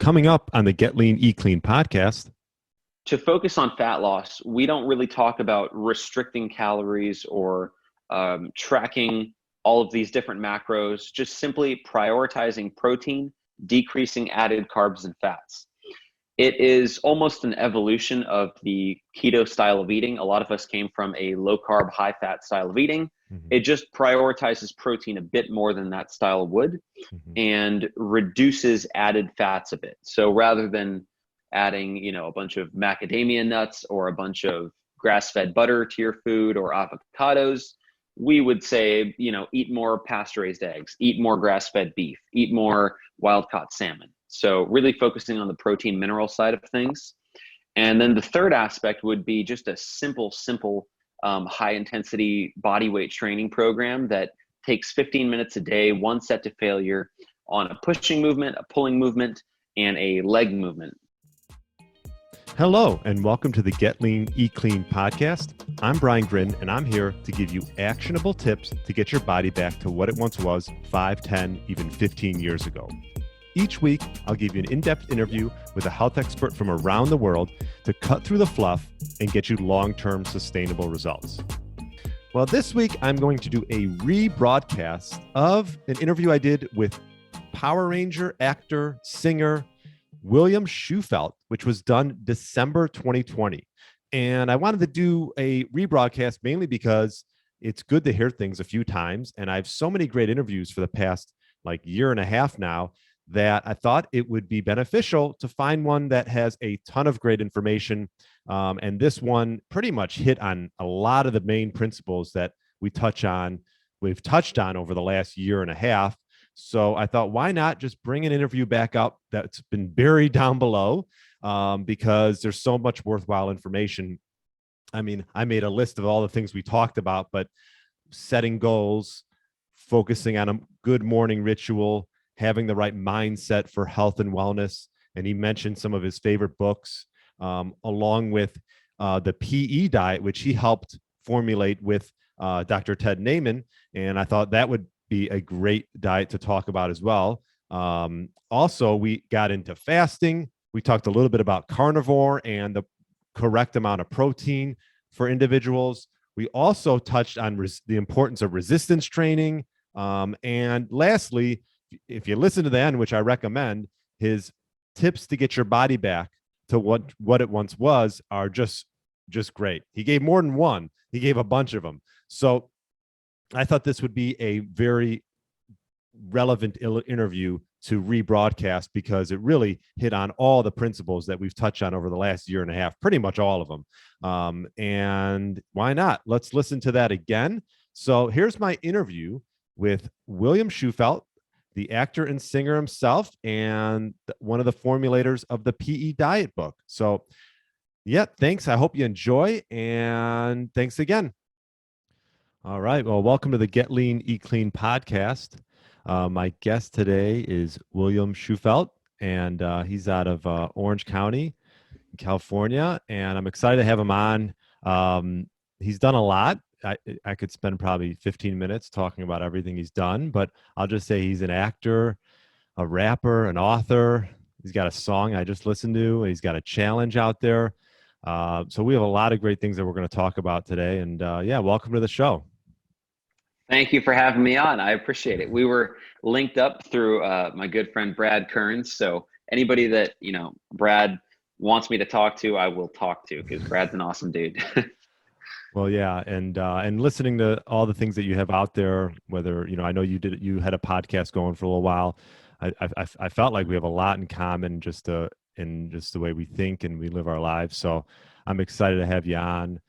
Coming up on the Get Lean, Eat Clean podcast. To focus on fat loss, we don't really talk about restricting calories or tracking all of these different macros, just simply prioritizing protein, decreasing added carbs and fats. It is almost an evolution of the keto style of eating. A lot of us came from a low carb, high fat style of eating. It just prioritizes protein a bit more than that style would and reduces added fats a bit. So rather than adding, a bunch of macadamia nuts or a bunch of grass-fed butter to your food or avocados, we would say, eat more pasture-raised eggs, eat more grass-fed beef, eat more wild-caught salmon. So really focusing on the protein mineral side of things. And then the third aspect would be just a simple high intensity body weight training program that takes 15 minutes a day, one set to failure on a pushing movement, a pulling movement, and a leg movement. Hello, and welcome to the Get Lean, Eat Clean podcast. I'm Brian Grin, and I'm here to give you actionable tips to get your body back to what it once was 5, 10, even 15 years ago. Each week, I'll give you an in-depth interview with a health expert from around the world to cut through the fluff and get you long-term sustainable results. Well, this week, I'm going to do a rebroadcast of an interview I did with Power Ranger actor, singer, William Shewfelt, which was done December 2020. And I wanted to do a rebroadcast mainly because it's good to hear things a few times. And I have so many great interviews for the past year and a half now that I thought it would be beneficial to find one that has a ton of great information. And this one pretty much hit on a lot of the main principles that we've touched on over the last year and a half. So I thought, why not just bring an interview back up that's been buried down below because there's so much worthwhile information. I mean, I made a list of all the things we talked about, but setting goals, focusing on a good morning ritual, having the right mindset for health and wellness. And he mentioned some of his favorite books, along with the PE diet, which he helped formulate with Dr. Ted Naiman. And I thought that would be a great diet to talk about as well. Also, we got into fasting. We talked a little bit about carnivore and the correct amount of protein for individuals. We also touched on the importance of resistance training. And lastly, if you listen to the end, which I recommend, his tips to get your body back to what it once was are just great. He gave more than one. He gave a bunch of them. So I thought this would be a very relevant interview to rebroadcast because it really hit on all the principles that we've touched on over the last year and a half, pretty much all of them. And why not? Let's listen to that again. So here's my interview with William Shewfelt, the actor and singer himself, and one of the formulators of the PE diet book. So yeah, thanks. I hope you enjoy, and thanks again. All right. Well, welcome to the Get Lean, Eat Clean podcast. My guest today is William Shewfelt, and he's out of Orange County, California, and I'm excited to have him on. He's done a lot. I could spend probably 15 minutes talking about everything he's done, but I'll just say he's an actor, a rapper, an author. He's got a song I just listened to. He's got a challenge out there. So we have a lot of great things that we're going to talk about today. And yeah, welcome to the show. Thank you for having me on. I appreciate it. We were linked up through my good friend, Brad Kearns. So anybody that, Brad wants me to talk to, I will talk to because Brad's an awesome dude. Well, yeah, and listening to all the things that you have out there, whether I know you had a podcast going for a little while. I felt like we have a lot in common, just in just the way we think and we live our lives. So I'm excited to have you on.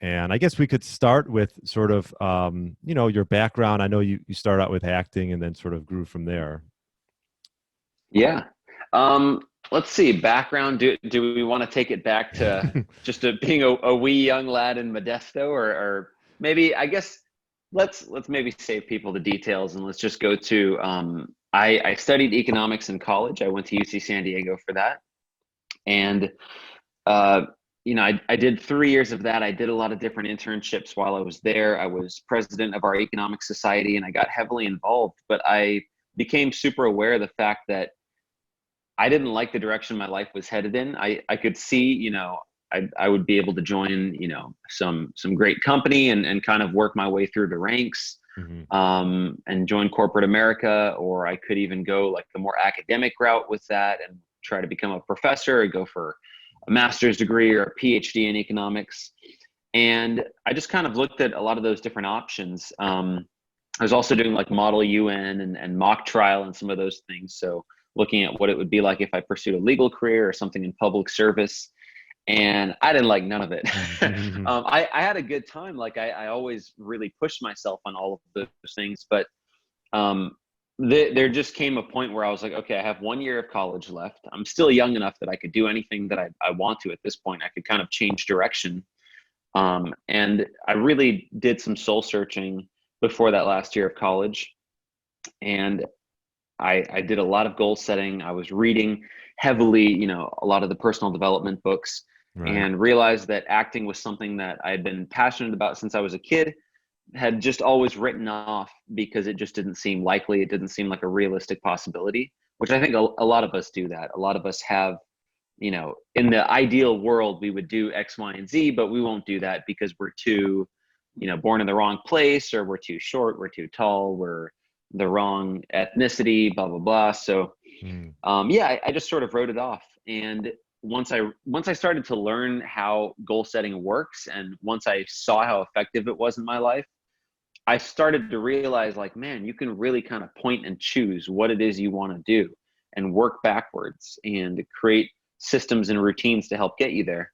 And I guess we could start with sort of your background. I know you started out with acting and then sort of grew from there. Yeah. Let's see, background. Do we want to take it back to just being a wee young lad in Modesto, or maybe, I guess, let's maybe save people the details and let's just go to, I studied economics in college. I went to UC San Diego for that. And, I did 3 years of that. I did a lot of different internships while I was there. I was president of our economic society and I got heavily involved, but I became super aware of the fact that I didn't like the direction my life was headed in. I could see, I would be able to join, some great company and kind of work my way through the ranks, Hmm. and join corporate America, or I could even go like the more academic route with that and try to become a professor or go for a master's degree or a PhD in economics. And I just kind of looked at a lot of those different options. I was also doing like Model UN and mock trial and some of those things. So looking at what it would be like if I pursued a legal career or something in public service. And I didn't like none of it. Hmm. I had a good time. Like I always really pushed myself on all of those things, but um, there just came a point where I was like, okay, I have 1 year of college left. I'm still young enough that I could do anything that I want to at this point. I could kind of change direction. And I really did some soul searching before that last year of college. And I did a lot of goal setting. I was reading heavily, a lot of the personal development books, Right. and realized that acting was something that I had been passionate about since I was a kid, had just always written off because it just didn't seem likely. It didn't seem like a realistic possibility, which I think a lot of us do that. A lot of us have, in the ideal world, we would do X, Y, and Z, but we won't do that because we're too, born in the wrong place, or we're too short, we're too tall, we're the wrong ethnicity, blah, blah, blah. So, Mm. yeah, I just sort of wrote it off. And once I started to learn how goal setting works, and once I saw how effective it was in my life, I started to realize like, man, you can really kind of point and choose what it is you want to do and work backwards and create systems and routines to help get you there.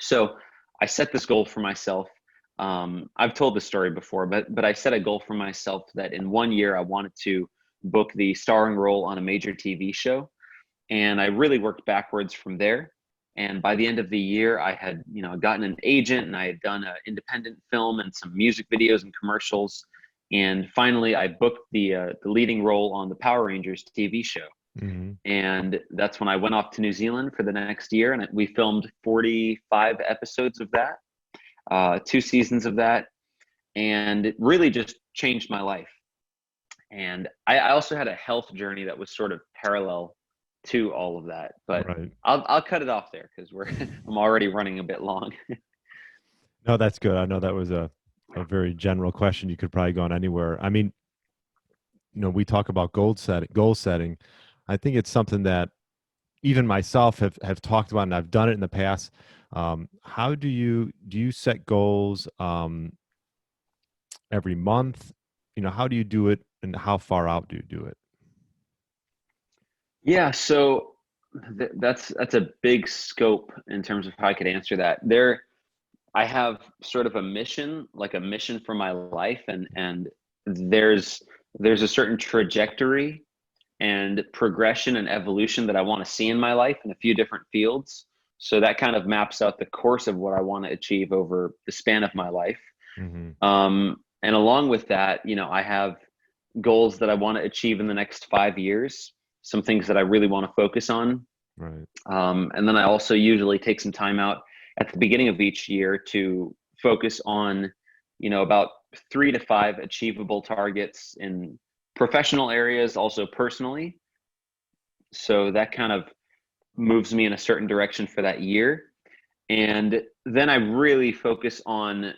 So I set this goal for myself. I've told this story before, but I set a goal for myself that in 1 year I wanted to book the starring role on a major TV show, and I really worked backwards from there. And by the end of the year, I had gotten an agent, and I had done an independent film and some music videos and commercials. And finally, I booked the leading role on the Power Rangers TV show. Hmm. And that's when I went off to New Zealand for the next year, and we filmed 45 episodes of that, 2 seasons of that, and it really just changed my life. And I also had a health journey that was sort of parallel to all of that, but Right. I'll cut it off there because we're I'm already running a bit long. No, that's good. I know that was a very general question. You could probably go on anywhere. I mean, we talk about goal setting. I think it's something that even myself have talked about, and I've done it in the past. How do you set goals every month? How do you do it, and how far out do you do it? Yeah, so that's a big scope in terms of how I could answer that. I have sort of a mission, like a mission for my life, and there's there's a certain trajectory and progression and evolution that I want to see in my life in a few different fields. So that kind of maps out the course of what I want to achieve over the span of my life. Hmm. And along with that, I have goals that I want to achieve in the next 5 years, some things that I really want to focus on. Right. And then I also usually take some time out at the beginning of each year to focus on, about 3 to 5 achievable targets in professional areas, also personally. So that kind of moves me in a certain direction for that year. And then I really focus on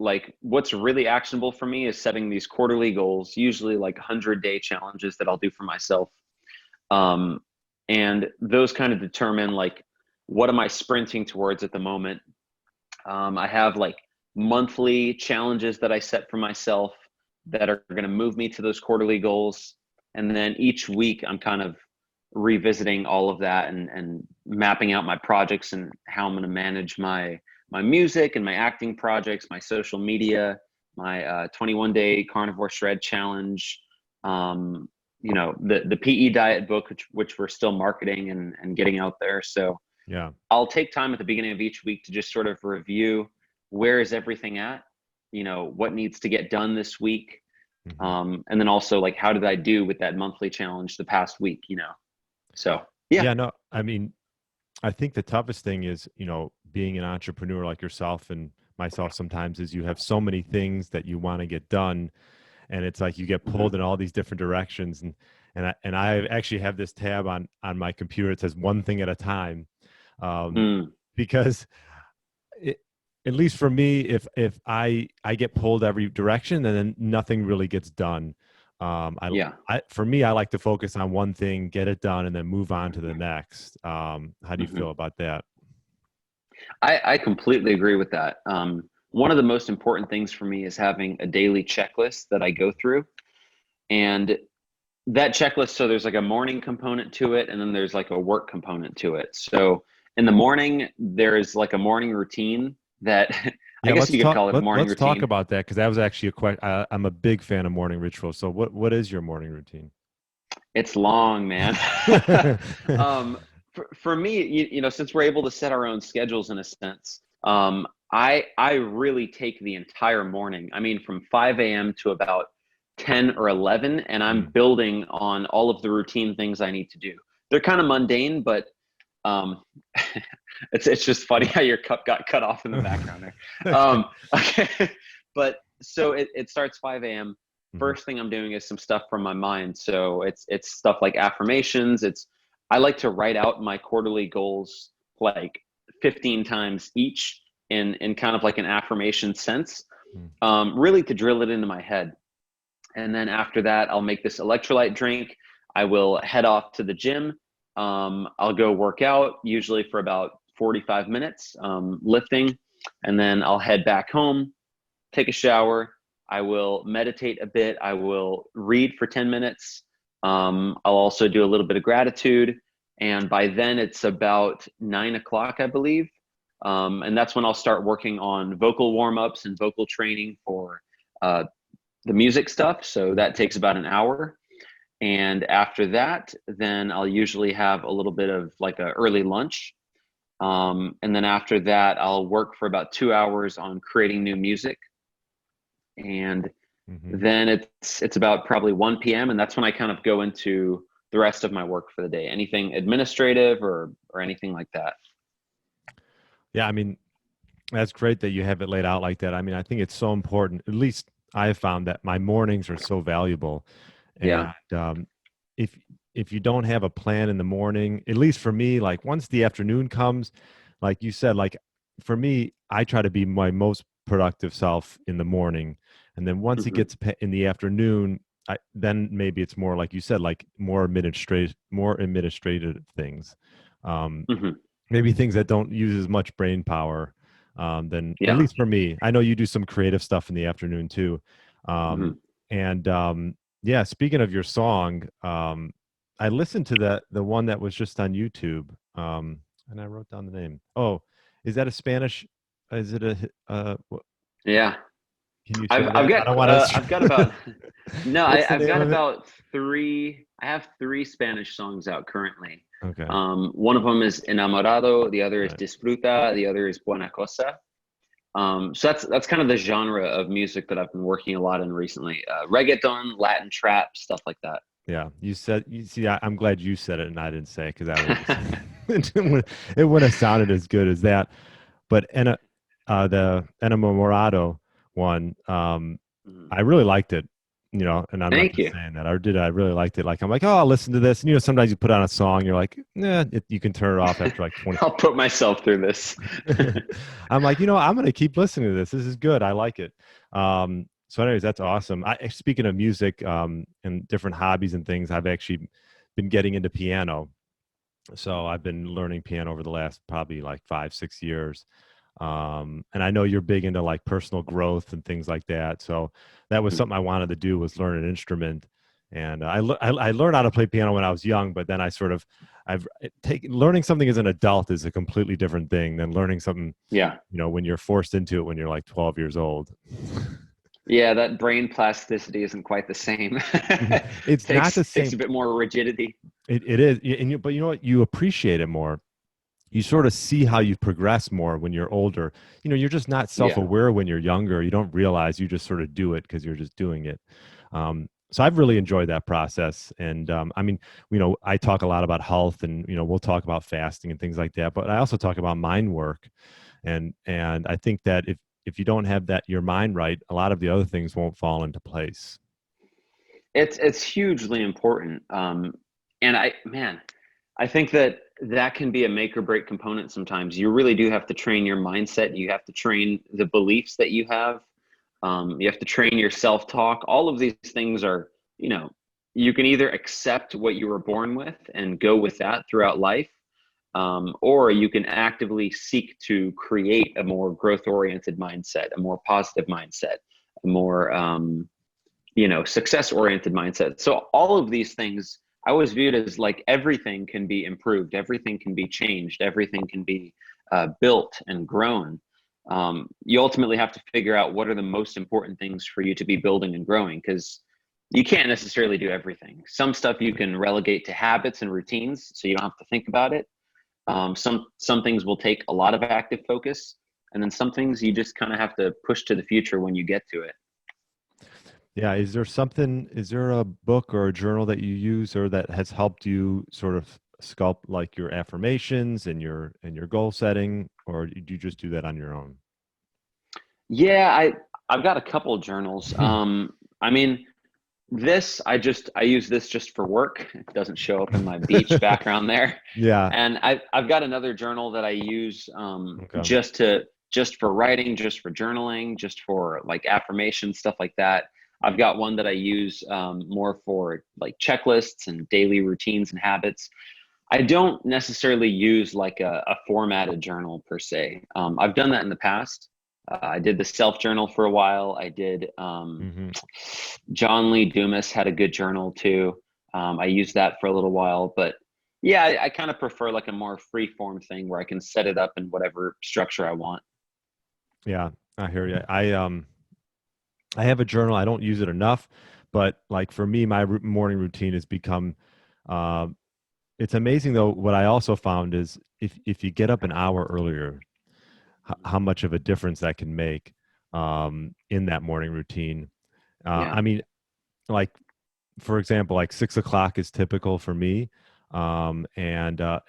like what's really actionable for me is setting these quarterly goals, usually like 100-day challenges that I'll do for myself. Um, and those kind of determine like what am I sprinting towards at the moment. I have like monthly challenges that I set for myself that are going to move me to those quarterly goals. And then each week I'm kind of revisiting all of that and mapping out my projects and how I'm going to manage my music and my acting projects, my social media, my 21-day Carnivore Shred challenge, the PE diet book, which we're still marketing and getting out there. So Yeah. I'll take time at the beginning of each week to just sort of review where is everything at, what needs to get done this week. Hmm. And then also like, how did I do with that monthly challenge the past week? So yeah. Yeah. No, I mean, I think the toughest thing is, being an entrepreneur like yourself and myself sometimes is you have so many things that you want to get done, and it's like you get Mhm. pulled in all these different directions, I actually have this tab on my computer. It says one thing at a time, because at least for me, if I get pulled every direction, then nothing really gets done. For me, I like to focus on one thing, get it done, and then move on to the next. How do you feel about that? I completely agree with that. One of the most important things for me is having a daily checklist that I go through. And that checklist, so there's like a morning component to it, and then there's like a work component to it. So in the morning, there's like a morning routine that I guess you could call it a morning routine. Let's talk about that, because that was actually a question. I'm a big fan of morning rituals. So what is your morning routine? It's long, man. For me, you know, since we're able to set our own schedules in a sense, I really take the entire morning. I mean, from 5 a.m. to about 10 or 11, and I'm building on all of the routine things I need to do. They're kind of mundane, but it's just funny how your cup got cut off in the background there. Okay. But so it starts 5 a.m. First thing I'm doing is some stuff from my mind. So it's stuff like affirmations. I like to write out my quarterly goals like 15 times each in kind of like an affirmation sense, really to drill it into my head. And then after that, I'll make this electrolyte drink. I will head off to the gym. I'll go work out, usually for about 45 minutes, lifting. And then I'll head back home, take a shower. I will meditate a bit. I will read for 10 minutes. I'll also do a little bit of gratitude. And by then it's about 9 o'clock, I believe. And that's when I'll start working on vocal warm-ups and vocal training for the music stuff. So that takes about an hour. And after that, then I'll usually have a little bit of like an early lunch. And then after that, I'll work for about 2 hours on creating new music. And then it's about probably 1 p.m. And that's when I kind of go into the rest of my work for the day. Anything administrative or anything like that. Yeah, I mean, that's great that you have it laid out like that. I mean, I think it's so important. At least I have found that my mornings are so valuable. And if you don't have a plan in the morning, at least for me, like once the afternoon comes, like you said, like for me, I try to be my most productive self in the morning. And then once it gets in the afternoon, then maybe it's more like you said, like more administrative things. Maybe things that don't use as much brain power than, at least for me. I know you do some creative stuff in the afternoon too. Yeah, speaking of your song, I listened to the one that was just on YouTube, and I wrote down the name. Oh, is that a Spanish? Is it a? Yeah. Can you I've got about no. I've got about three. I have 3 Spanish songs out currently. Okay. One of them is Enamorado. The other is Disfruta. The other is Buena Cosa. So that's kind of the genre of music that I've been working a lot in recently. Reggaeton, Latin trap, stuff like that. Yeah, you see, I'm glad you said it and I didn't say it, because it wouldn't have sounded as good as that. But the Enamorado one, I really liked it, you know, and I'm not just saying that. I really liked it. Like, I'm like, oh, I'll listen to this. And, you know, sometimes you put on a song, you're like, you can turn it off after like 20. I'll put myself through this. I'm like, you know, I'm going to keep listening to this. This is good. I like it. So anyways, that's awesome. Speaking of music and different hobbies and things, I've actually been getting into piano. So I've been learning piano over the last probably like 5-6 years. And I know you're big into like personal growth and things like that. So that was something I wanted to do, was learn an instrument. And I learned how to play piano when I was young, but then learning something as an adult is a completely different thing than learning something, you know, when you're forced into it when you're like 12 years old. Yeah, that brain plasticity isn't quite the same. It's not the same. Takes a bit more rigidity. It is. But you know what? You appreciate it more. You sort of see how you progress more when you're older. You know, you're just not self-aware when you're younger. You don't realize, you just sort of do it because you're just doing it. So I've really enjoyed that process. And I mean, you know, I talk a lot about health, and, you know, we'll talk about fasting and things like that. But I also talk about mind work. And I think that if you don't have your mind right, a lot of the other things won't fall into place. It's hugely important. And I think that can be a make or break component sometimes. You really do have to train your mindset. You have to train the beliefs that you have. You have to train your self-talk. All of these things are, you can either accept what you were born with and go with that throughout life, or you can actively seek to create a more growth-oriented mindset, a more positive mindset, a more, success-oriented mindset. So all of these things I always view it as like everything can be improved, everything can be changed, everything can be built and grown. You ultimately have to figure out what are the most important things for you to be building and growing, because you can't necessarily do everything. Some stuff you can relegate to habits and routines, so you don't have to think about it. Some things will take a lot of active focus, and then some things you just kind of have to push to the future when you get to it. Yeah. Is there a book or a journal that you use or that has helped you sort of sculpt like your affirmations and your goal setting, or do you just do that on your own? Yeah, I've got a couple of journals. I mean, I use this just for work. It doesn't show up in my beach background there. Yeah. And I've got another journal that I use Okay. just for writing, just for journaling, just for like affirmation, stuff like that. I've got one that I use more for like checklists and daily routines and habits. I don't necessarily use like a formatted journal per se. I've done that in the past. I did the self journal for a while. I did Hmm. John Lee Dumas had a good journal too. I used that for a little while, but yeah, I kind of prefer like a more free form thing where I can set it up in whatever structure I want. Yeah, I hear you. I have a journal. I don't use it enough, but like for me, my morning routine has become. Uh, it's amazing though. What I also found is if you get up an hour earlier, how much of a difference that can make in that morning routine. Yeah. I mean, like for example, like 6 o'clock is typical for me. And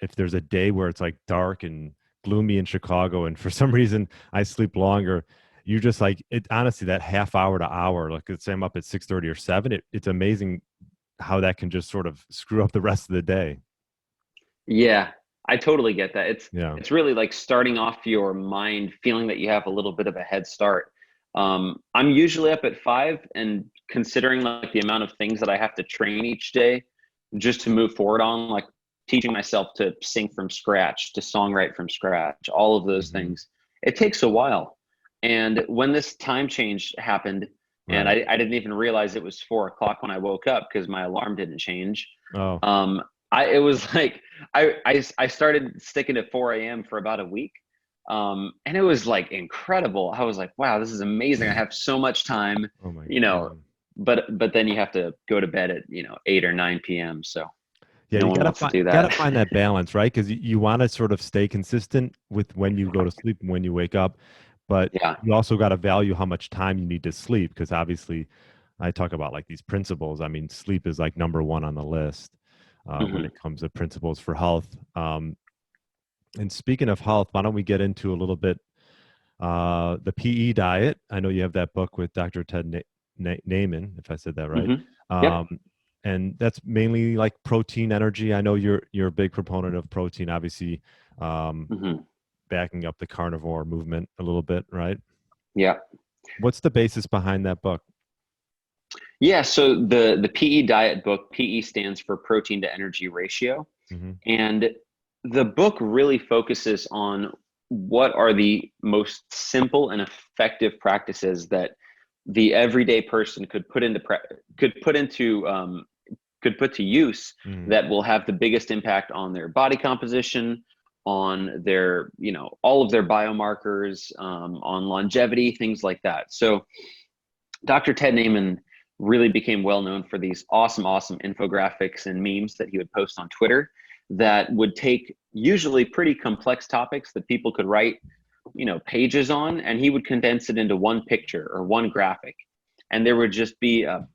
if there's a day where it's like dark and gloomy in Chicago, and for some reason I sleep longer, you just like it. Honestly, that half hour to hour, like let's say I'm up at 6:30 or 7, it's amazing how that can just sort of screw up the rest of the day. Yeah, I totally get that. Yeah. It's really like starting off your mind feeling that you have a little bit of a head start. I'm usually up at 5, and considering like the amount of things that I have to train each day just to move forward on, like teaching myself to sing from scratch, to songwrite from scratch, all of those Hmm. things, it takes a while. And when this time change happened, and Right. I didn't even realize it was 4 o'clock when I woke up because my alarm didn't change. Oh. Um, it was like I started sticking to 4 a.m. for about a week. And it was like incredible. I was like, wow, this is amazing. I have so much time, Oh my you know, God. but then you have to go to bed at, 8 or 9 p.m. So Yeah, no you one gotta wants to find do gotta that. find that balance, right? Because you want to sort of stay consistent with when you go to sleep and when you wake up, but Yeah. you also got to value how much time you need to sleep. Because obviously, I talk about like these principles. I mean, sleep is like number one on the list when Hmm. it comes to principles for health. And speaking of health, why don't we get into a little bit the PE diet? I know you have that book with Dr. Ted Naiman, if I said that right. Hmm. Yep. Um, and that's mainly like protein energy. I know you're a big proponent of protein, obviously, um, Hmm. backing up the carnivore movement a little bit, right? Yeah. What's the basis behind that book? Yeah. So the PE diet book, PE stands for protein to energy ratio. Hmm. And the book really focuses on what are the most simple and effective practices that the everyday person could put to use Hmm. that will have the biggest impact on their body composition, on their all of their biomarkers, on longevity, things like that. So Dr. Ted Naiman really became well known for these awesome infographics and memes that he would post on Twitter that would take usually pretty complex topics that people could write, pages on, and he would condense it into one picture or one graphic. And there would just be a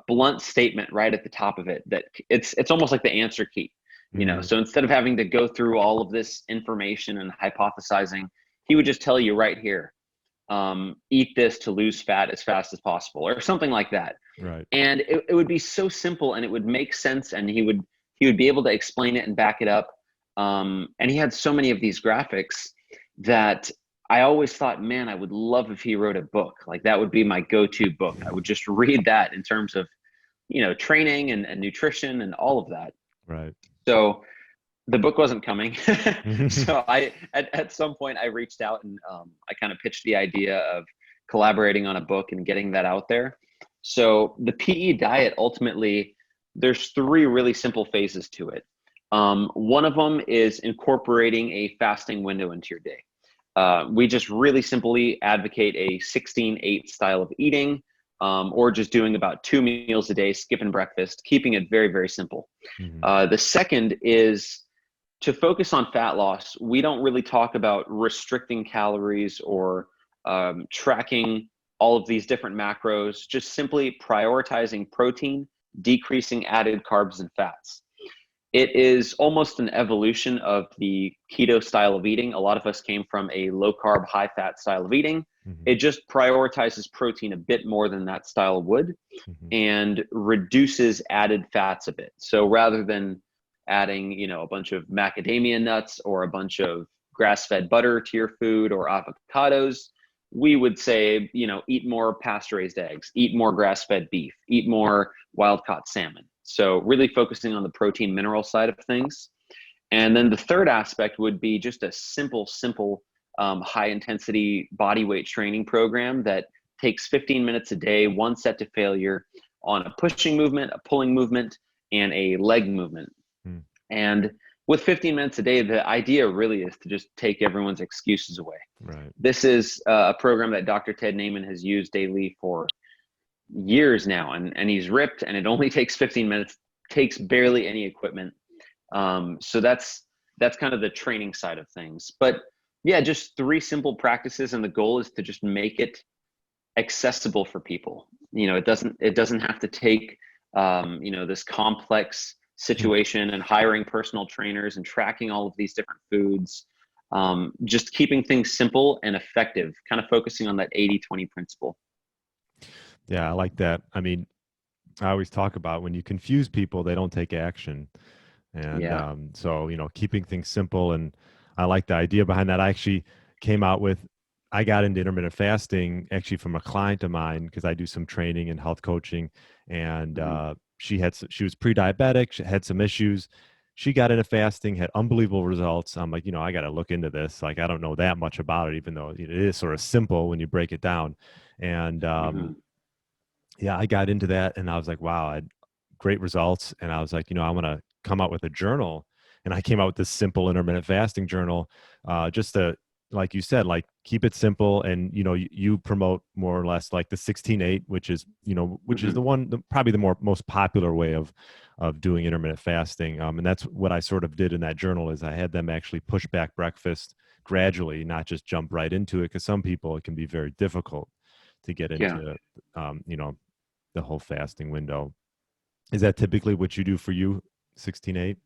blunt statement right at the top of it that it's almost like the answer key. Hmm. So instead of having to go through all of this information and hypothesizing, he would just tell you right here, eat this to lose fat as fast as possible, or something like that. Right. And it would be so simple, and it would make sense, and he would be able to explain it and back it up. And he had so many of these graphics that I always thought, man, I would love if he wrote a book. Like, that would be my go-to book. I would just read that in terms of, training and nutrition and all of that. Right. So the book wasn't coming. So at some point I reached out, and I kind of pitched the idea of collaborating on a book and getting that out there. So the PE diet, ultimately, there's 3 really simple phases to it. One of them is incorporating a fasting window into your day. We just really simply advocate a 16-8 style of eating, or just doing about 2 meals a day, skipping breakfast, keeping it very, very simple. The second is to focus on fat loss. We don't really talk about restricting calories or tracking all of these different macros, just simply prioritizing protein, decreasing added carbs and fats. It is almost an evolution of the keto style of eating. A lot of us came from a low carb, high fat style of eating. It just prioritizes protein a bit more than that style would, and reduces added fats a bit. So rather than adding, a bunch of macadamia nuts or a bunch of grass-fed butter to your food or avocados, we would say, eat more pasture-raised eggs, eat more grass-fed beef, eat more wild-caught salmon. So really focusing on the protein mineral side of things. And then the third aspect would be just a simple, high-intensity body weight training program that takes 15 minutes a day, 1 set to failure, on a pushing movement, a pulling movement, and a leg movement. And with 15 minutes a day, the idea really is to just take everyone's excuses away. Right. This is a program that Dr. Ted Naiman has used daily for years now, and he's ripped, and it only takes 15 minutes, takes barely any equipment. So that's kind of the training side of things. But yeah, just 3 simple practices, and the goal is to just make it accessible for people. It doesn't have to take this complex situation and hiring personal trainers and tracking all of these different foods. Just keeping things simple and effective, kind of focusing on that 80-20 principle. Yeah, I like that. I mean, I always talk about when you confuse people, they don't take action. And so, keeping things simple. And I like the idea behind that. I actually I got into intermittent fasting actually from a client of mine, because I do some training and health coaching. And she was pre-diabetic, she had some issues. She got into fasting, had unbelievable results. I'm like, I got to look into this. Like, I don't know that much about it, even though it is sort of simple when you break it down. And yeah, I got into that, and I was like, wow, I had great results. And I was like, I want to come out with a journal. And I came out with this simple intermittent fasting journal, just to, like you said, like, keep it simple. And, you promote more or less like the 16-8, which is, is probably the most popular way of doing intermittent fasting. And that's what I sort of did in that journal, is I had them actually push back breakfast gradually, not just jump right into it. 'Cause some people, it can be very difficult to get into, the whole fasting window. Is that typically what you do for you, 16-8?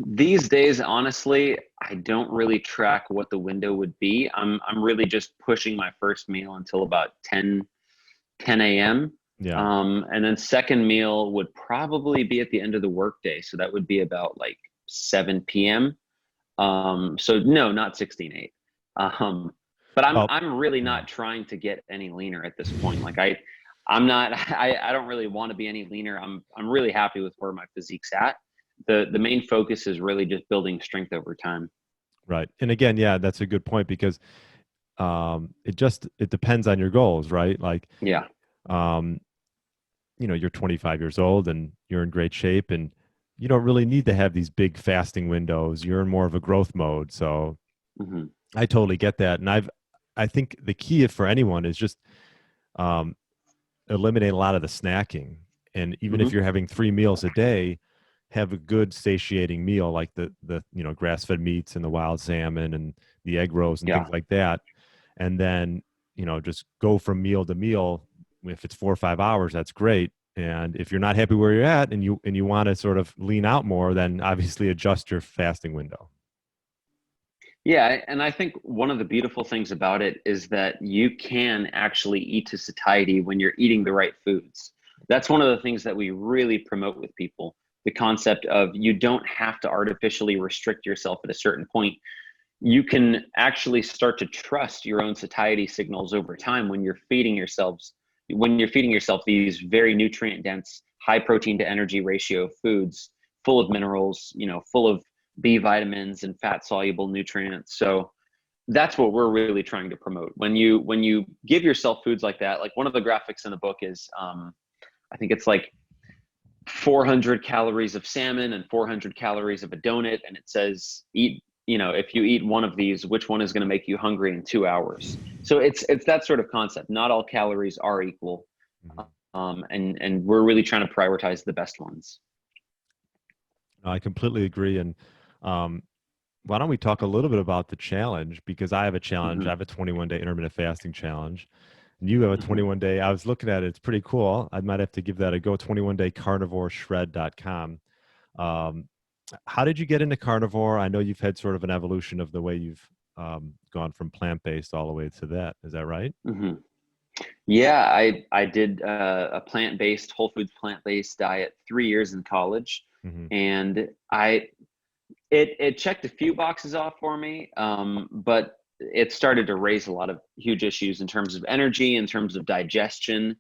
These days, honestly, I don't really track what the window would be. I'm really just pushing my first meal until about 10 a.m. Yeah. And then second meal would probably be at the end of the workday. So that would be about like 7 p.m. So no, not 16-8. But I'm really not trying to get any leaner at this point. Like I don't really want to be any leaner. I'm really happy with where my physique's at. The main focus is really just building strength over time. Right. And again, yeah, that's a good point, because it depends on your goals, right? Like, yeah. You're 25 years old and you're in great shape, and you don't really need to have these big fasting windows. You're in more of a growth mode. So I totally get that. And I think the key for anyone is just eliminate a lot of the snacking. And even if you're having 3 meals a day, have a good satiating meal, like the grass-fed meats and the wild salmon and the egg rolls and things like that. And then, just go from meal to meal. If it's 4 or 5 hours, that's great. And if you're not happy where you're at, and you want to sort of lean out more, then obviously adjust your fasting window. Yeah, and I think one of the beautiful things about it is that you can actually eat to satiety when you're eating the right foods. That's one of the things that we really promote with people. The concept of you don't have to artificially restrict yourself at a certain point. You can actually start to trust your own satiety signals over time when you're feeding yourself these very nutrient dense, high protein to energy ratio foods full of minerals, full of B vitamins and fat soluble nutrients. So that's what we're really trying to promote. When you give yourself foods like that, like one of the graphics in the book is I think it's like 400 calories of salmon and 400 calories of a donut, and it says eat, if you eat one of these, which one is going to make you hungry in 2 hours. So it's that sort of concept. Not all calories are equal. And we're really trying to prioritize the best ones. I completely agree. And why don't we talk a little bit about the challenge? Because I have a challenge. I have a 21-day intermittent fasting challenge. And you have a 21-day. I was looking at it. It's pretty cool. I might have to give that a go. 21-day carnivoreshred.com. How did you get into carnivore? I know you've had sort of an evolution of the way you've gone from plant-based all the way to that. Is that right? Yeah, I did a plant-based, whole foods plant-based diet 3 years in college, and it checked a few boxes off for me, but it started to raise a lot of huge issues in terms of energy, in terms of digestion,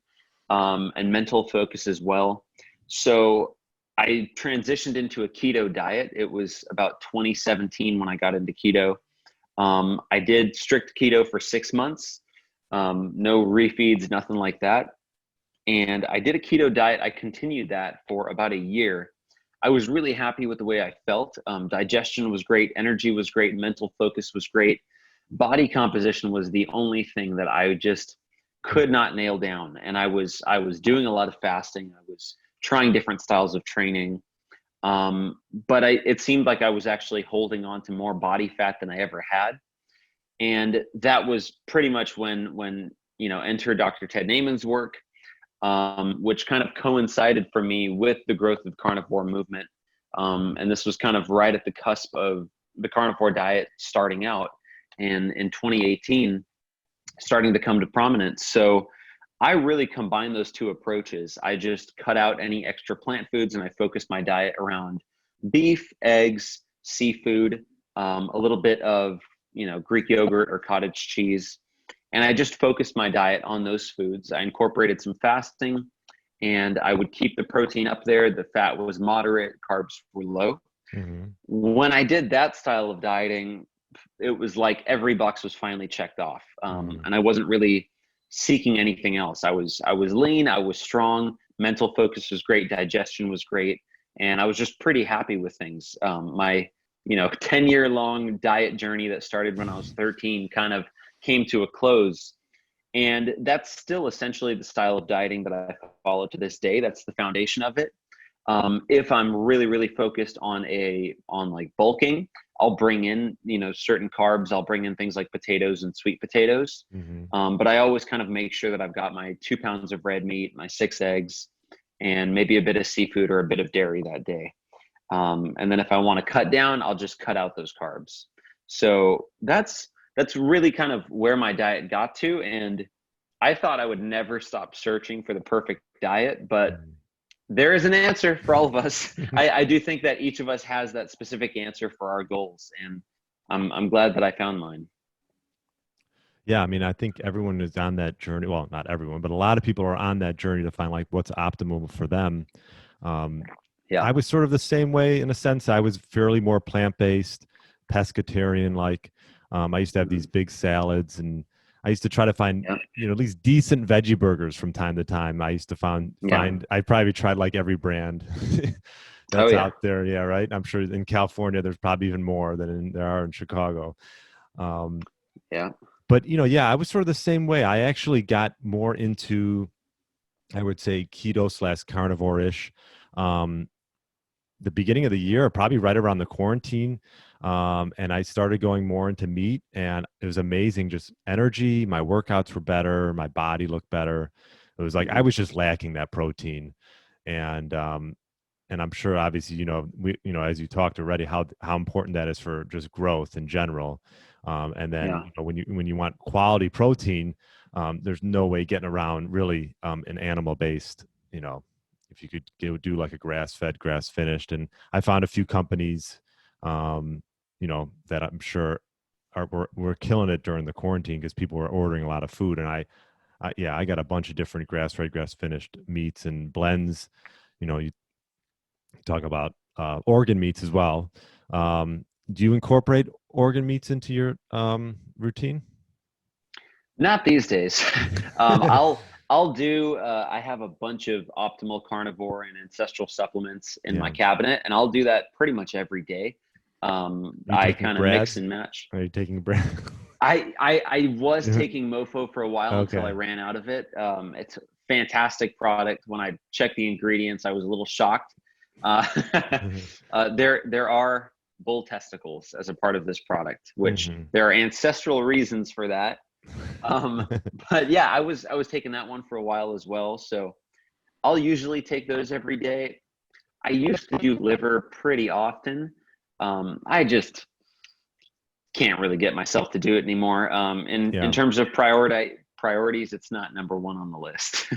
and mental focus as well. So I transitioned into a keto diet. It was about 2017 when I got into keto. I did strict keto for 6 months, no refeeds, nothing like that. And I did a keto diet. I continued that for about a year. I was really happy with the way I felt. Digestion was great. Energy was great. Mental focus was great. Body composition was the only thing that I just could not nail down. And I was doing a lot of fasting. I was trying different styles of training. But it seemed like I was actually holding on to more body fat than I ever had. And that was pretty much when enter Dr. Ted Naiman's work, which kind of coincided for me with the growth of the carnivore movement. And this was kind of right at the cusp of the carnivore diet starting out, and in 2018 starting to come to prominence. So I really combined those two approaches. I just cut out any extra plant foods and I focused my diet around beef, eggs, seafood, a little bit of Greek yogurt or cottage cheese. And I just focused my diet on those foods. I incorporated some fasting, and I would keep the protein up there. The fat was moderate, carbs were low. When I did that style of dieting, it was like every box was finally checked off. And I wasn't really seeking anything else. I was lean, I was strong, mental focus was great, digestion was great, and I was just pretty happy with things. My 10-year long diet journey that started when I was 13 kind of came to a close. And that's still essentially the style of dieting that I follow to this day. That's the foundation of it. If I'm really, really focused on like bulking, I'll bring in, certain carbs. I'll bring in things like potatoes and sweet potatoes. But I always kind of make sure that I've got my 2 pounds of red meat, my 6 eggs, and maybe a bit of seafood or a bit of dairy that day. And then if I want to cut down, I'll just cut out those carbs. So that's really kind of where my diet got to. And I thought I would never stop searching for the perfect diet, but there is an answer for all of us. I do think that each of us has that specific answer for our goals. And I'm glad that I found mine. Yeah, I mean, I think everyone is on that journey. Well, not everyone, but a lot of people are on that journey to find like what's optimal for them. I was sort of the same way in a sense. I was fairly more plant-based, pescatarian. Like I used to have these big salads, and I used to try to find at least decent veggie burgers from time to time. I used to find I probably tried like every brand that's out there. Yeah, right. I'm sure in California there's probably even more than there are in Chicago. But I was sort of the same way. I actually got more into, I would say, keto / carnivore-ish. The beginning of the year, probably right around the quarantine. And I started going more into meat, and it was amazing. Just energy, my workouts were better, my body looked better. It was like I was just lacking that protein. And and I'm sure obviously, as you talked already, how important that is for just growth in general. And then, Yeah. when you want quality protein, there's no way getting around really an animal based, if you could do like a grass fed, grass finished. And I found a few companies, that I'm sure were killing it during the quarantine because people were ordering a lot of food. And I got a bunch of different grass fed, grass finished meats and blends. You talk about organ meats as well. Do you incorporate organ meats into your routine? Not these days. I'll do. I have a bunch of optimal carnivore and ancestral supplements in my Yeah. cabinet, and I'll do that pretty much every day. Are you I taking kind of mix Brad? and match. Are you taking Brad? I was taking Mofo for a while until I Okay. ran out of it. It's a fantastic product. When I checked the ingredients, I was a little shocked. Uh, there are bull testicles as a part of this product, which Hmm. there are ancestral reasons for that. But yeah, I was taking that one for a while as well. So I'll usually take those every day. I used to do liver pretty often. I just can't really get myself to do it anymore. In Yeah, terms of priorities, it's not number one on the list.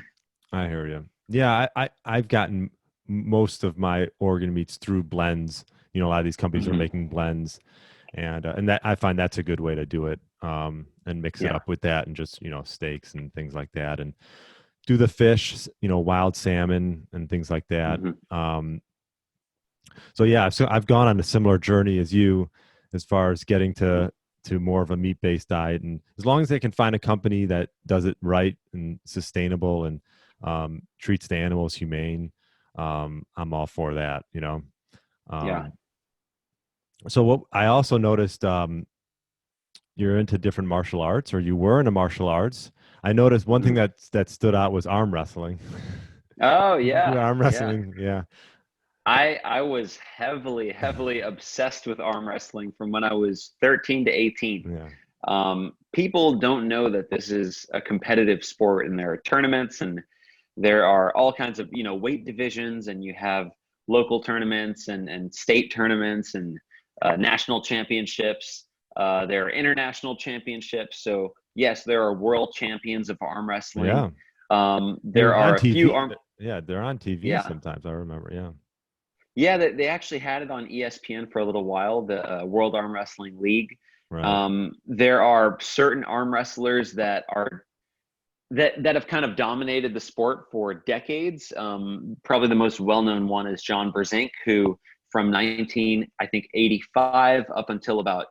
I hear you. Yeah, I've gotten most of my organ meats through blends. A lot of these companies are Mhm. making blends, and that I find that's a good way to do it. And mix it Yeah. up with that, and just steaks and things like that, and do the fish, wild salmon and things like that. Mhm. So yeah, so I've gone on a similar journey as you, as far as getting Mhm. to more of a meat based diet, and as long as they can find a company that does it right and sustainable and treats the animals humane, I'm all for that. Yeah. Um, so what I also noticed, you're into different martial arts, or you were into martial arts. I noticed one thing Mhm. that stood out was arm wrestling. Oh You do yeah. arm Yeah. wrestling, yeah, I was heavily obsessed with arm wrestling from when I was 13 to 18. yeah, People don't know that this is a competitive sport, and there are tournaments, and there are all kinds of weight divisions, and you have local tournaments and state tournaments and national championships. There are international championships. So yes, there are world champions of arm wrestling. yeah. They There were on are a few TV. arm. Yeah, they're on TV Yeah. sometimes. I remember. Yeah. Yeah, they actually had it on ESPN for a little while, the World Arm Wrestling League. Right. There are certain arm wrestlers that have kind of dominated the sport for decades. Probably the most well-known one is John Berzink, who from 85 up until about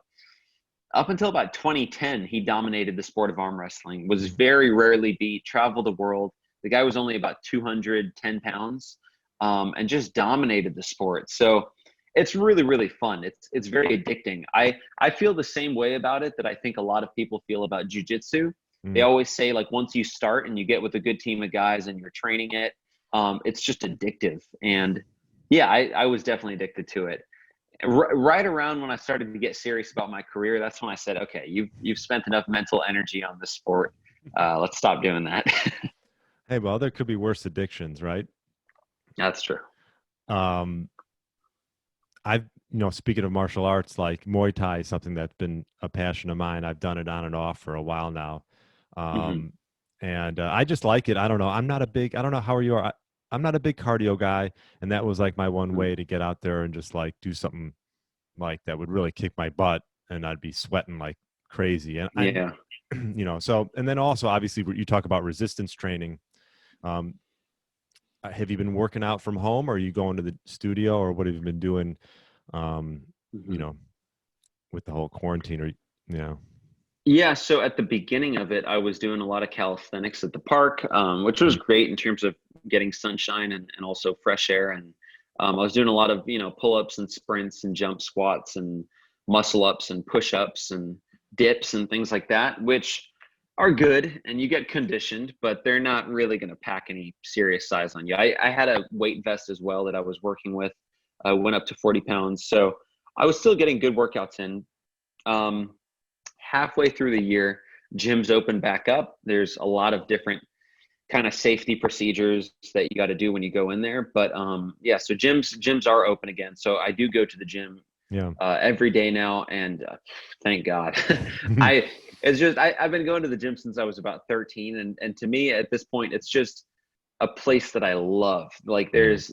2010, he dominated the sport of arm wrestling. Was Mhm. very rarely beat. Traveled the world. The guy was only about 210 pounds, and just dominated the sport. So it's really fun. It's very addicting. I feel the same way about it that I think a lot of people feel about jujitsu. They Mm. always say, like, once you start and you get with a good team of guys and you're training it, it's just addictive. And yeah, I was definitely addicted to it. Right around when I started to get serious about my career, that's when I said, okay, you've spent enough mental energy on this sport. Let's stop doing that. Hey, well, there could be worse addictions, right? That's true. Um, I've, speaking of martial arts, like Muay Thai is something that's been a passion of mine. I've done it on and off for a while now. Hmm. Um, and I just like it. I don't know. I don't know how you are. I'm not a big cardio guy. And that was like my one way to get out there and just like do something like that would really kick my butt, and I'd be sweating like crazy. And Yeah. so, and then also obviously you talk about resistance training. Um, have you been working out from home, or are you going to the studio, or what have you been doing? Um, you Hmm. know, with the whole quarantine, or Yeah, so at the beginning of it, I was doing a lot of calisthenics at the park, which was Mm. great in terms of getting sunshine and also fresh air. And I was doing a lot of, pull-ups and sprints and jump squats and muscle ups and push-ups and dips and things like that, which are good and you get conditioned, but they're not really going to pack any serious size on you. I had a weight vest as well that I was working with. I went up to 40 pounds. So I was still getting good workouts in. Um, Halfway through the year, gyms open back up. There's a lot of different kind of safety procedures that you got to do when you go in there. But yeah, so gyms are open again. So I do go to the gym Yeah. every day now, and thank God. I've been going to the gym since I was about 13, and to me at this point, it's just a place that I love. Like there's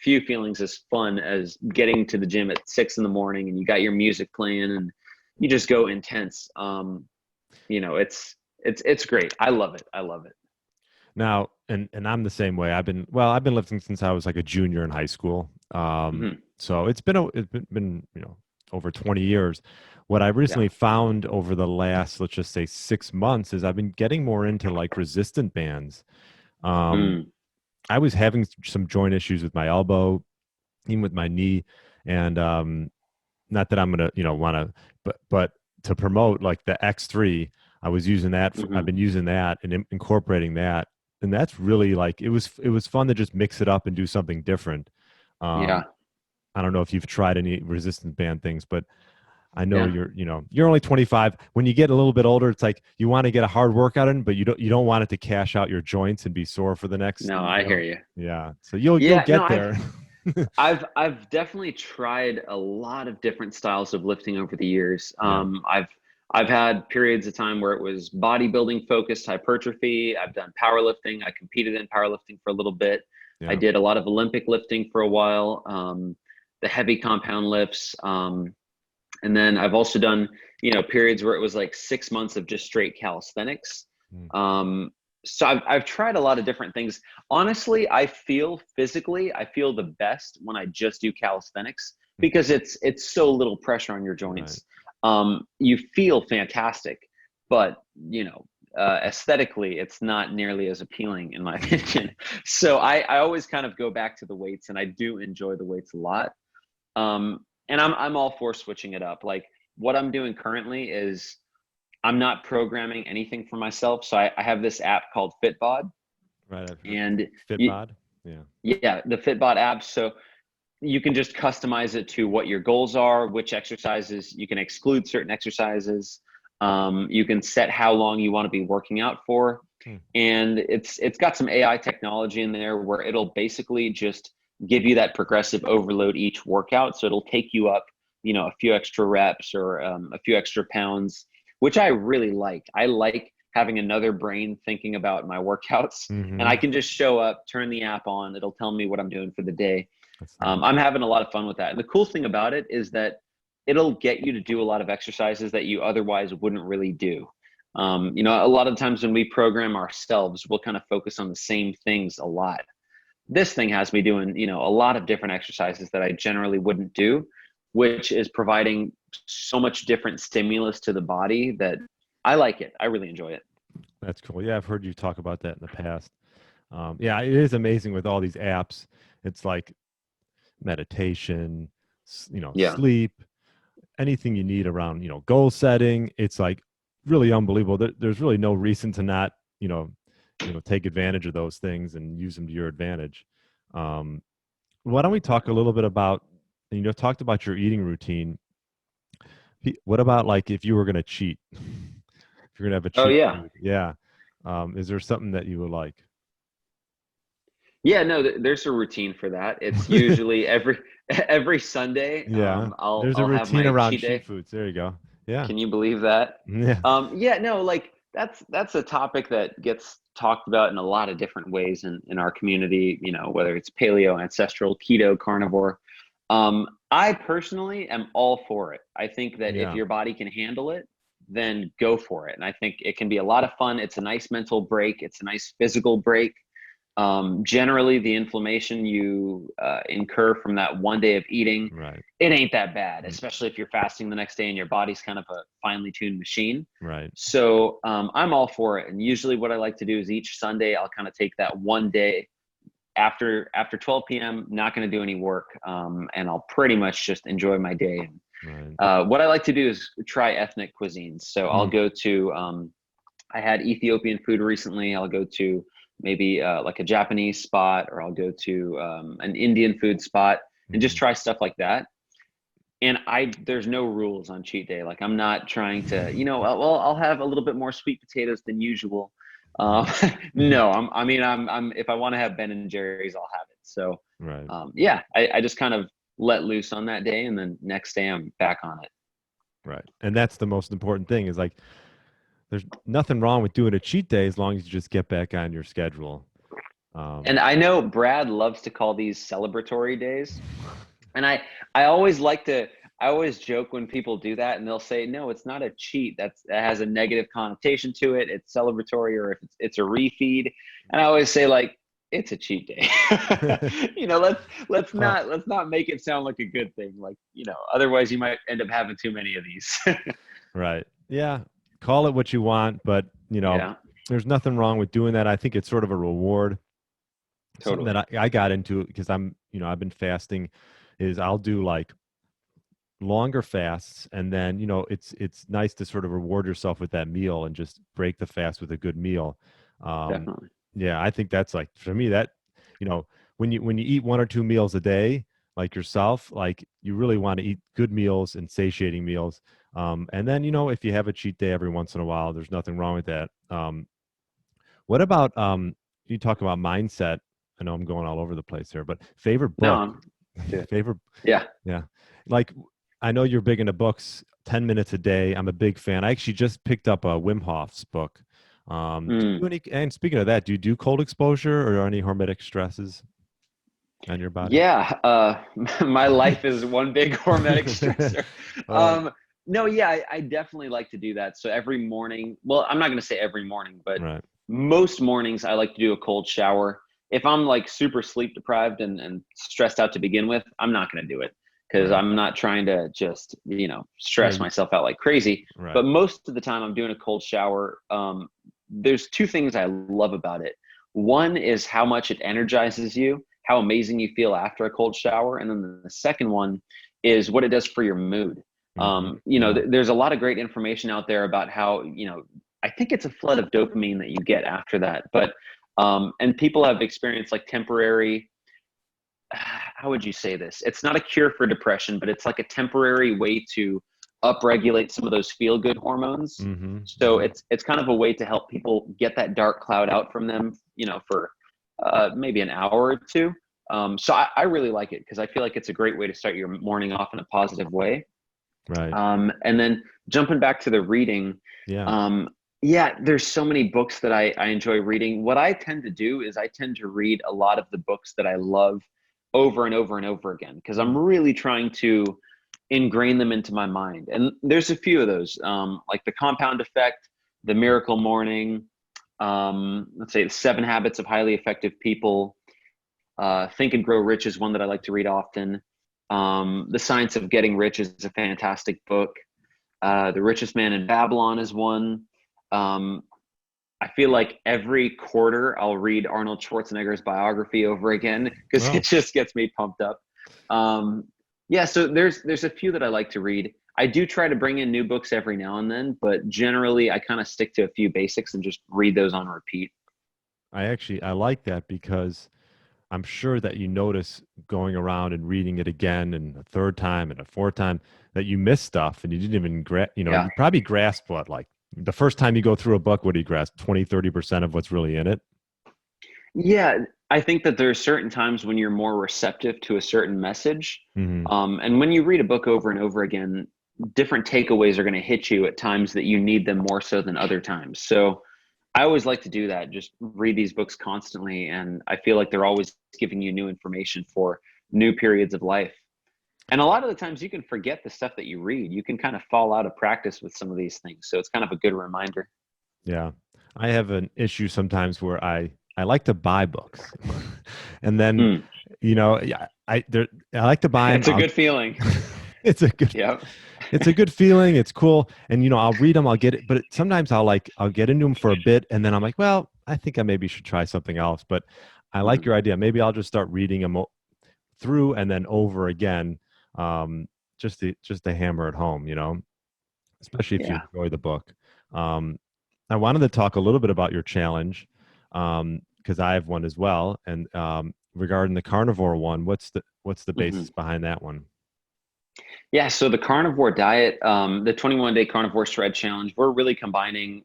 few feelings as fun as getting to the gym at 6 in the morning and you got your music playing and you just go intense. It's great. I love it. I love it. Now, and I'm the same way. I've been lifting since I was like a junior in high school. So it's been over 20 years. What I recently found over the last, let's just say 6 months, is I've been getting more into like resistant bands. I was having some joint issues with my elbow, even with my knee, and not that I'm gonna want to, but to promote like the X3, I was using that. I've been using that and incorporating that, and that's really like it was fun to just mix it up and do something different. I don't know if you've tried any resistant band things, but I know you're only 25. When you get a little bit older, it's like you want to get a hard workout in, but you don't want it to cash out your joints and be sore for the next. No, I hear you. Yeah, so you'll get there. I've definitely tried a lot of different styles of lifting over the years. I've had periods of time where it was bodybuilding focused hypertrophy. I've done powerlifting. I competed in powerlifting for a little bit. I did a lot of Olympic lifting for a while, the heavy compound lifts. And then I've also done, periods where it was like 6 months of just straight calisthenics. So I've tried a lot of different things. Honestly, I feel the best when I just do calisthenics because it's so little pressure on your joints. You feel fantastic, but aesthetically, it's not nearly as appealing in my opinion. So I always kind of go back to the weights, and I do enjoy the weights a lot. And I'm all for switching it up. Like what I'm doing currently is I'm not programming anything for myself. So I have this app called Fitbot. Right. And Fitbot. Yeah, the Fitbot app. So you can just customize it to what your goals are, which exercises you can exclude certain exercises. You can set how long you want to be working out for. And it's got some AI technology in there where it'll basically just give you that progressive overload each workout. So it'll take you up, a few extra reps or a few extra pounds, which I really like. I like having another brain thinking about my workouts, and I can just show up, turn the app on. It'll tell me what I'm doing for the day. I'm having a lot of fun with that. And the cool thing about it is that it'll get you to do a lot of exercises that you otherwise wouldn't really do. A lot of times when we program ourselves, we'll kind of focus on the same things a lot. This thing has me doing, a lot of different exercises that I generally wouldn't do, which is providing so much different stimulus to the body that I like it. I really enjoy it. That's cool. Yeah, I've heard you talk about that in the past. It is amazing with all these apps. It's like meditation, sleep, anything you need around, goal setting. It's like really unbelievable. There's really no reason to not, take advantage of those things and use them to your advantage. Why don't we talk a little bit about, talked about your eating routine. What about like if you were going to cheat? If you're going to have a cheat food? Yeah. Is there something that you would like? Yeah, no, there's a routine for that. It's usually every Sunday. Yeah. There's a routine around cheat foods. There you go. Yeah. Can you believe that? Yeah. Like that's a topic that gets talked about in a lot of different ways in our community, whether it's paleo, ancestral, keto, carnivore. I personally am all for it. I think that if your body can handle it, then go for it. And I think it can be a lot of fun. It's a nice mental break. It's a nice physical break. Generally the inflammation you incur from that one day of eating, it ain't that bad, especially if you're fasting the next day and your body's kind of a finely tuned machine. So I'm all for it. And usually what I like to do is each Sunday I'll kind of take that one day after 12 p.m., not going to do any work, and I'll pretty much just enjoy my day. What I like to do is try ethnic cuisines. So I'll go to I had Ethiopian food recently. I'll go to maybe like a Japanese spot, or I'll go to an Indian food spot and just try stuff like that. And there's no rules on cheat day. Like I'm not trying to, I'll have a little bit more sweet potatoes than usual. No, I'm if I want to have Ben and Jerry's, I'll have it. So, Right. yeah, I just kind of let loose on that day, and then next day I'm back on it. Right. And that's the most important thing is like, there's nothing wrong with doing a cheat day as long as you just get back on your schedule. And I know Brad loves to call these celebratory days. And I always like to, I always joke when people do that and they'll say, no, it's not a cheat. That has a negative connotation to it. It's celebratory, or if it's a refeed. And I always say, like, it's a cheat day. Let's Call, not make it sound like a good thing. Like, otherwise you might end up having too many of these. right. Yeah. Call it what you want, but Yeah, there's nothing wrong with doing that. I think it's sort of a reward. Something totally. that I got into because I've been fasting is I'll do like longer fasts, and then it's nice to sort of reward yourself with that meal and just break the fast with a good meal. um Definitely. yeah, I think that's like, for me, that when you eat one or two meals a day like yourself, like you really want to eat good meals and satiating meals. And then if you have a cheat day every once in a while, there's nothing wrong with that. What about you talk about mindset? I know I'm going all over the place here, but favorite No, book? dude. Favorite? Yeah. Yeah. Like, I know you're big into books, 10 minutes a day. I'm a big fan. I actually just picked up a Wim Hof's book. Do you Mm. do any, and speaking of that, do you do cold exposure or any hormetic stresses on your body? Yeah, my life is one big hormetic stressor. Oh, No, yeah, I definitely like to do that. So every morning, well, I'm not going to say every morning, but right. most mornings I like to do a cold shower. If I'm like super sleep deprived and stressed out to begin with, I'm not going to do it because Right. I'm not trying to just, Yeah. stress myself out like crazy. Right. But most of the time I'm doing a cold shower. There's two things I love about it. One is how much it energizes you, how amazing you feel after a cold shower. And then the second one is what it does for your mood. Yeah. There's a lot of great information out there about how, I think it's a flood of dopamine that you get after that. But, and people have experienced like temporary, how would you say this? It's not a cure for depression, but it's like a temporary way to upregulate some of those feel good hormones. Mm-hmm. So it's kind of a way to help people get that dark cloud out from them, for maybe an hour or two. So I really like it because I feel like it's a great way to start your morning off in a positive way. Right. And then jumping back to the reading, Yeah. yeah, there's so many books that I enjoy reading. What I tend to do is I tend to read a lot of the books that I love over and over and over again because I'm really trying to ingrain them into my mind. And there's a few of those, like The Compound Effect, The Miracle Morning, let's say The 7 Habits of Highly Effective People. Think and Grow Rich is one that I like to read often. The Science of Getting Rich is a fantastic book. The Richest Man in Babylon is one. I feel like every quarter I'll read Arnold Schwarzenegger's biography over again because Oh, it just gets me pumped up. Yeah, so there's a few that I like to read. I do try to bring in new books every now and then, but generally I kind of stick to a few basics and just read those on repeat. I like that because I'm sure that you notice going around and reading it again and a third time and a fourth time that you miss stuff and you didn't even Yeah. you probably grasp what, like the first time you go through a book, what do you grasp? 20-30% of what's really in it? Yeah, I think that there are certain times when you're more receptive to a certain message. Hmm. And when you read a book over and over again, different takeaways are going to hit you at times that you need them more so than other times. So I always like to do that, just read these books constantly. And I feel like they're always giving you new information for new periods of life. And a lot of the times you can forget the stuff that you read. You can kind of fall out of practice with some of these things. So it's kind of a good reminder. Yeah. I have an issue sometimes where I like to buy books. And then, Mm. yeah, I like to buy them. It's a good feeling. It's a good Yeah. it's a good feeling. It's cool. And I'll read them, I'll get it, but sometimes I'll get into them for a bit and then I'm like, well, I think I maybe should try something else. But I like Mhm. your idea. Maybe I'll just start reading them through and then over again, just to hammer it home, especially if you Yeah. enjoy the book. Um, I wanted to talk a little bit about your challenge, because I have one as well. And regarding the carnivore one, what's the Mhm. basis behind that one? Yeah, so the carnivore diet, the 21-day carnivore shred challenge, we're really combining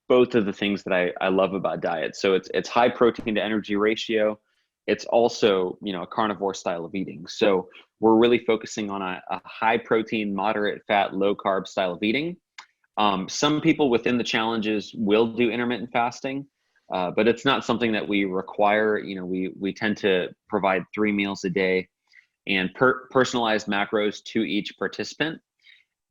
both of the things that I love about diet. So it's high protein to energy ratio. It's also, a carnivore style of eating. So we're really focusing on a high protein, moderate fat, low carb style of eating. Some people within the challenges will do intermittent fasting, but it's not something that we require. We tend to provide 3 meals a day and personalized macros to each participant.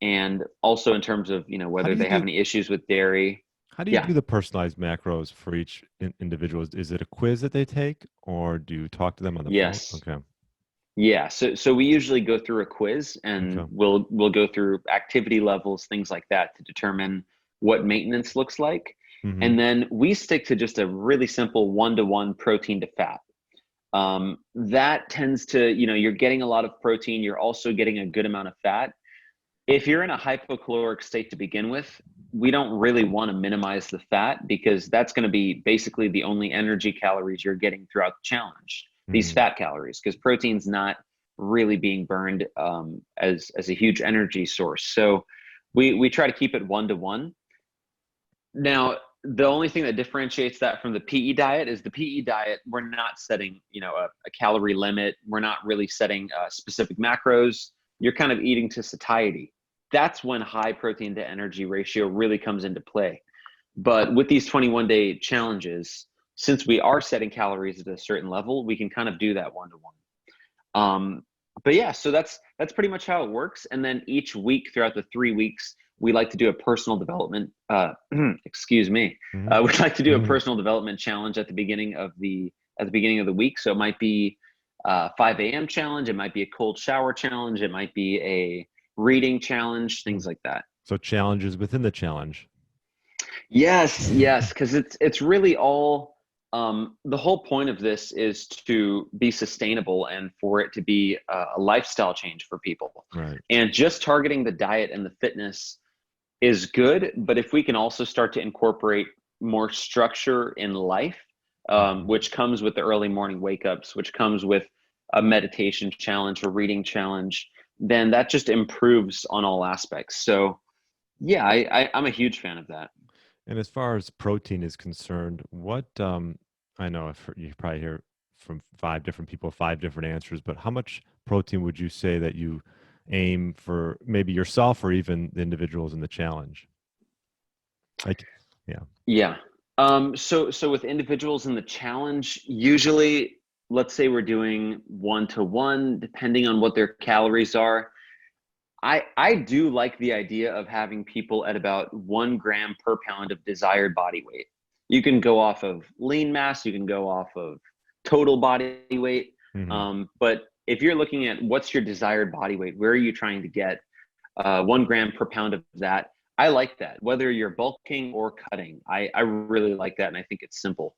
And also in terms of, whether they have any issues with dairy. How do you Yeah. do the personalized macros for each individual? Is it a quiz that they take, or do you talk to them on the phone? Yes. Okay. Yeah. So we usually go through a quiz, and Okay. we'll go through activity levels, things like that, to determine what maintenance looks like. Mm-hmm. And then we stick to just a really simple 1-to-1 protein to fat. That tends to, you're getting a lot of protein. You're also getting a good amount of fat. If you're in a hypocaloric state to begin with, we don't really want to minimize the fat, because that's going to be basically the only energy calories you're getting throughout the challenge, these Mm-hmm. fat calories, because protein's not really being burned as a huge energy source. So we try to keep it 1-to-1. Now, the only thing that differentiates that from the PE diet is the PE diet, we're not setting, a calorie limit. We're not really setting specific macros. You're kind of eating to satiety. That's when high protein to energy ratio really comes into play. But with these 21-day challenges, since we are setting calories at a certain level, we can kind of do that 1-to-1. But yeah, so that's pretty much how it works. And then each week throughout the 3 weeks, we like to do a personal development, excuse me. Mm-hmm. We'd like to do a Mm-hmm. personal development challenge at the beginning of the week. So it might be 5 a.m. challenge. It might be a cold shower challenge. It might be a reading challenge, things like that. So challenges within the challenge. Yes, because it's really all, the whole point of this is to be sustainable and for it to be a lifestyle change for people. Right. And just targeting the diet and the fitness is good, but if we can also start to incorporate more structure in life, which comes with the early morning wake ups, which comes with a meditation challenge or reading challenge, then that just improves on all aspects. So yeah, I'm a huge fan of that. And as far as protein is concerned, what I know you probably hear from 5 different people, 5 different answers, but how much protein would you say that you aim for, maybe yourself or even the individuals in the challenge? Like, yeah. Yeah. So with individuals in the challenge, usually, let's say we're doing 1-to-1, depending on what their calories are. I do like the idea of having people at about 1 gram per pound of desired body weight. You can go off of lean mass, you can go off of total body weight. Mm-hmm. But if you're looking at what's your desired body weight, where are you trying to get 1 gram per pound of that? I like that. Whether you're bulking or cutting, I really like that, and I think it's simple.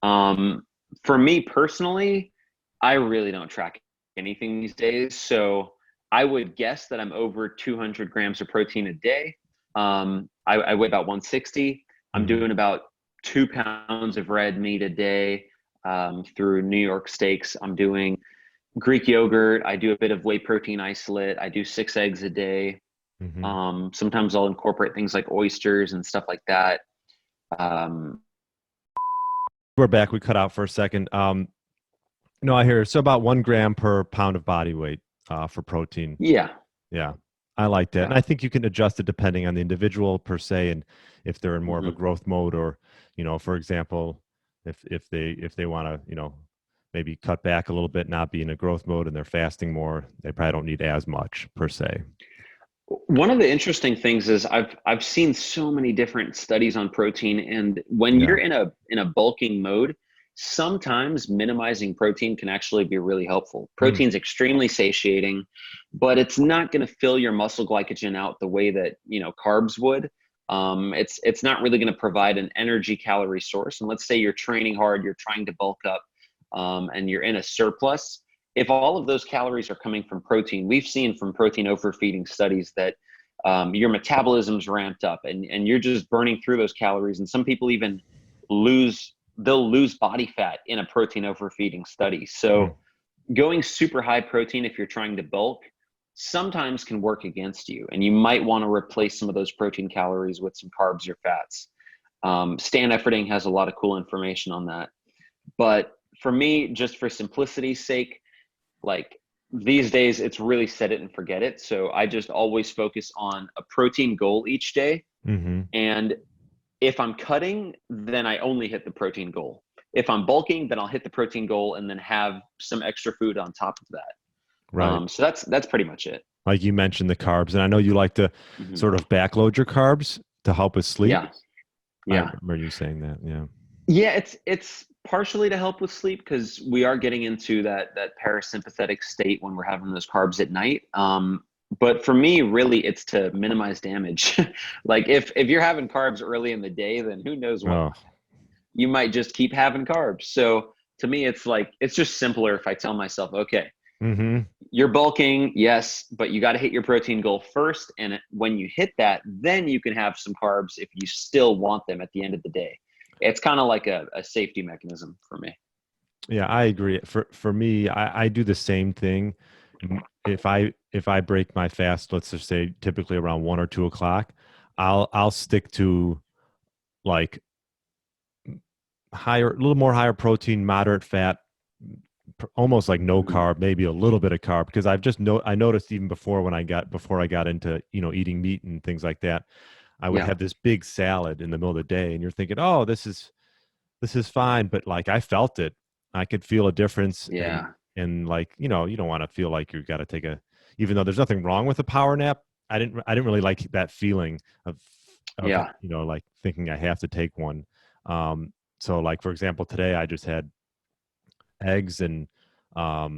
For me personally, I really don't track anything these days, so I would guess that I'm over 200 grams of protein a day. I weigh about 160. I'm Mm-hmm. doing about 2 pounds of red meat a day through New York steaks. I'm doing Greek yogurt. I do a bit of whey protein isolate. I do 6 eggs a day. Mm-hmm. Sometimes I'll incorporate things like oysters and stuff like that. We're back. We cut out for a second. No, I hear. So about 1 gram per pound of body weight for protein. Yeah. Yeah, I like that. And Yeah. I think you can adjust it depending on the individual per se, and if they're in more of a Mhm. growth mode, or, for example, if they want to, maybe cut back a little bit, not be in a growth mode, and they're fasting more, they probably don't need as much per se. One of the interesting things is I've seen so many different studies on protein, and when Yeah. you're in a bulking mode, sometimes minimizing protein can actually be really helpful. Protein's extremely satiating, but it's not going to fill your muscle glycogen out the way that carbs would. It's not really going to provide an energy calorie source. And let's say you're training hard, you're trying to bulk up, and you're in a surplus. If all of those calories are coming from protein, we've seen from protein overfeeding studies that your metabolism's ramped up, and you're just burning through those calories. And some people even they'll lose body fat in a protein overfeeding study. So going super high protein, if you're trying to bulk, sometimes can work against you, and you might want to replace some of those protein calories with some carbs or fats. Stan Efferding has a lot of cool information on that. But for me, just for simplicity's sake, like these days, it's really set it and forget it. So I just always focus on a protein goal each day. Mm-hmm. And if I'm cutting, then I only hit the protein goal. If I'm bulking, then I'll hit the protein goal and then have some extra food on top of that. Right. So that's pretty much it. Like you mentioned the carbs, and I know you like to sort of backload your carbs to help with sleep. Yeah. I Yeah. remember you saying that. Yeah. Yeah, it's partially to help with sleep because we are getting into that parasympathetic state when we're having those carbs at night. But for me, really, it's to minimize damage. Like if you're having carbs early in the day, then who knows what? Oh. You might just keep having carbs. So to me, it's like it's just simpler if I tell myself, okay, Mm-hmm. you're bulking, yes, but you got to hit your protein goal first. And when you hit that, then you can have some carbs if you still want them at the end of the day. It's kind of like a safety mechanism for me. Yeah, I agree. For me, I do the same thing. If I break my fast, let's just say typically around 1 or 2 o'clock, I'll stick to like a little more higher protein, moderate fat, almost like no carb, maybe a little bit of carb, because I noticed even before I got into eating meat and things like that, I would have this big salad in the middle of the day, and you're thinking, oh, this is fine, but like I felt it, I could feel a difference, and like you don't want to feel like you got to take even though there's nothing wrong with a power nap, I didn't really like that feeling of like thinking I have to take one. So like for example, today I just had eggs and a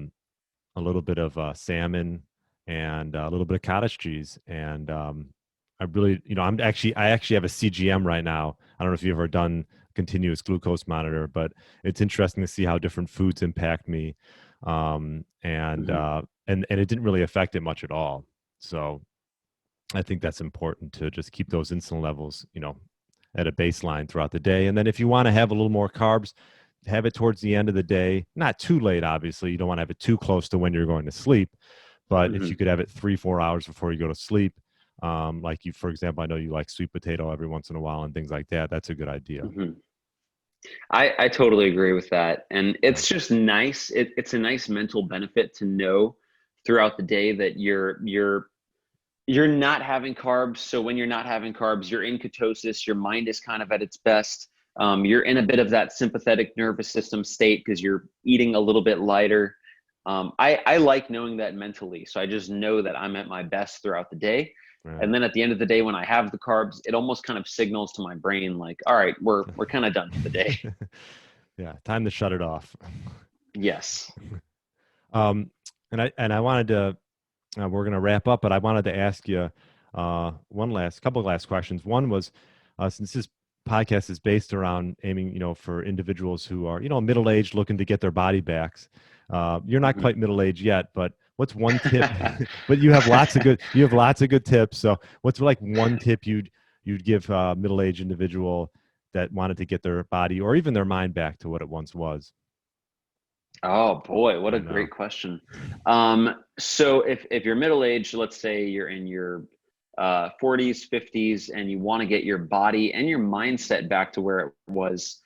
little bit of salmon and a little bit of cottage cheese. And I really, I actually have a CGM right now. I don't know if you've ever done continuous glucose monitor, but it's interesting to see how different foods impact me. And it didn't really affect it much at all. So I think that's important to just keep those insulin levels, at a baseline throughout the day. And then if you want to have a little more carbs, have it towards the end of the day, not too late. Obviously, you don't want to have it too close to when you're going to sleep, but if you could have it 3-4 hours before you go to sleep, like you, for example, I know you like sweet potato every once in a while and things like that. That's a good idea. I totally agree with that. And it's just nice. It's a nice mental benefit to know throughout the day that you're not having carbs. So when you're not having carbs, you're in ketosis, your mind is kind of at its best. You're in a bit of that sympathetic nervous system state because you're eating a little bit lighter. I like knowing that mentally. So I just know that I'm at my best throughout the day. Right. And then at the end of the day, when I have the carbs, it almost kind of signals to my brain like, all right, we're kind of done for the day. Yeah. Time to shut it off. Yes. And I wanted to, we're going to wrap up, but I wanted to ask you couple of last questions. One was, since this podcast is based around aiming, for individuals who are, middle-aged looking to get their body backs. You're not quite middle-aged yet, but what's one tip? But you have lots of good tips. So what's like one tip you'd give a middle-aged individual that wanted to get their body or even their mind back to what it once was? Oh boy, what a great question. So if you're middle-aged, let's say you're in your 40s, 50s, and you want to get your body and your mindset back to where it was,